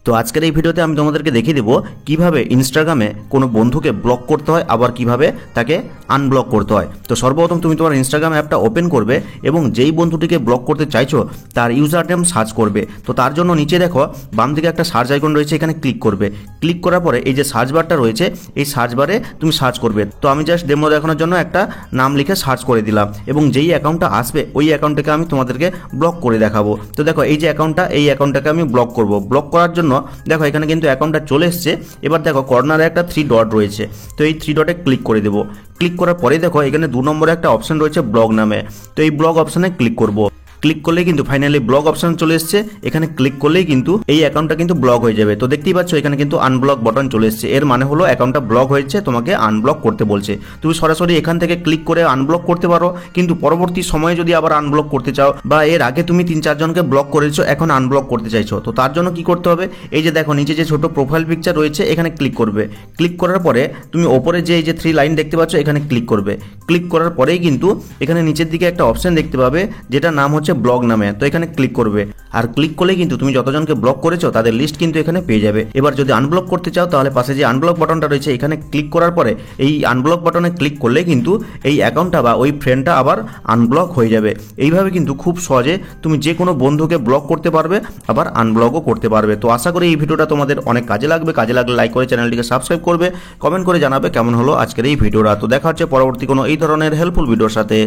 তো আজকের এই ভিডিওতে আমি তোমাদেরকে দেখিয়ে দেবো কিভাবে ইনস্টাগ্রামে কোনো বন্ধুকে ব্লক করতে হয়, আবার কিভাবে তাকে আনব্লক করতে হয়। তো সর্বপ্রথম তুমি তোমার ইনস্টাগ্রাম অ্যাপটা ওপেন করবে এবং যেই বন্ধুটিকে ব্লক করতে চাইছো তার ইউজার নেম সার্চ করবে। তো তার জন্য নিচে দেখো বাম দিকে একটা সার্চ আইকন রয়েছে, এখানে ক্লিক করবে। ক্লিক করার পরে এই যে সার্চ বারটা রয়েছে এই সার্চ বারে তুমি সার্চ করবে। তো আমি জাস্ট ডেমো দেখানোর জন্য একটা নাম লিখে সার্চ করে দিলাম এবং যেই অ্যাকাউন্টটা আসবে ওই অ্যাকাউন্টটাকে আমি তোমাদেরকে ব্লক করে দেখাবো। তো দেখো এই যে অ্যাকাউন্টটা, এই অ্যাকাউন্টটাকে আমি ব্লক করব। ব্লক করার জন্য দেখো এখানে কিন্তু অ্যাকাউন্টটা চলে এসছে। এবার দেখো কর্নারে একটা 3 ডট রয়েছে, তো এই 3 ডটে ক্লিক করে দেবো। ক্লিক করার পরে দেখো এখানে 2 নম্বরে একটা অপশন রয়েছে ব্লক নামে, তো এই ব্লক অপশনে ক্লিক করব। ক্লিক করলেই কিন্তু ফাইনালি ব্লক অপশন চলে এসছে। এখানে ক্লিক করলেই কিন্তু এই অ্যাকাউন্টটা কিন্তু ব্লক হয়ে যাবে। তো দেখতেই পাচ্ছ এখানে কিন্তু আনব্লক বাটন চলে এসছে, এর মানে হলো অ্যাকাউন্টটা ব্লক হয়েছে, তোমাকে আনব্লক করতে বলছে। তুমি সরাসরি এখান থেকে ক্লিক করে আনব্লক করতে পারো, কিন্তু পরবর্তী সময়ে যদি আবার আনব্লক করতে চাও বা এর আগে তুমি 3-4 জনকে ব্লক করেছো, এখন আনব্লক করতে চাইছো, তো তার জন্য কি করতে হবে, এই যে দেখো নিচে যে ছোট প্রোফাইল পিকচার রয়েছে এখানে ক্লিক করবে। ক্লিক করার পরে তুমি ওপরে যে এই যে 3 লাইন দেখতে পাচ্ছ এখানে ক্লিক করবে। ক্লিক করার পরেই কিন্তু এখানে নিচের দিকে একটা অপশন দেখতে পাবে যেটা নাম হচ্ছে ব্লক নামে, তো এখানে ক্লিক করবে। আর ক্লিক করলে কিন্তু তুমি যতজনকে ব্লক করেছো তাদের লিস্ট কিন্তু এখানে পেয়ে যাবে। এবার যদি আনব্লক করতে চাও তাহলে পাশে যে আনব্লক বাটনটা রয়েছে এখানে ক্লিক করার পরে এই আনব্লক বাটনে ক্লিক করলে কিন্তু এই অ্যাকাউন্টটা বা ওই ফ্রেন্ডটা আবার আনব্লক হয়ে যাবে। এইভাবে কিন্তু খুব সহজে তুমি যে কোনো বন্ধুকে ব্লক করতে পারবে, আবার আনব্লকও করতে পারবে। তো আশা করি এই ভিডিওটা তোমাদের অনেক কাজে লাগবে। কাজে লাগলে লাইক করে চ্যানেলটিকে সাবস্ক্রাইব করবে, কমেন্ট করে জানাবে কেমন হলো আজকের এই ভিডিওটা। তো দেখা হচ্ছে পরবর্তী কোনো এই ধরনের হেল্পফুল ভিডিওর সাথে।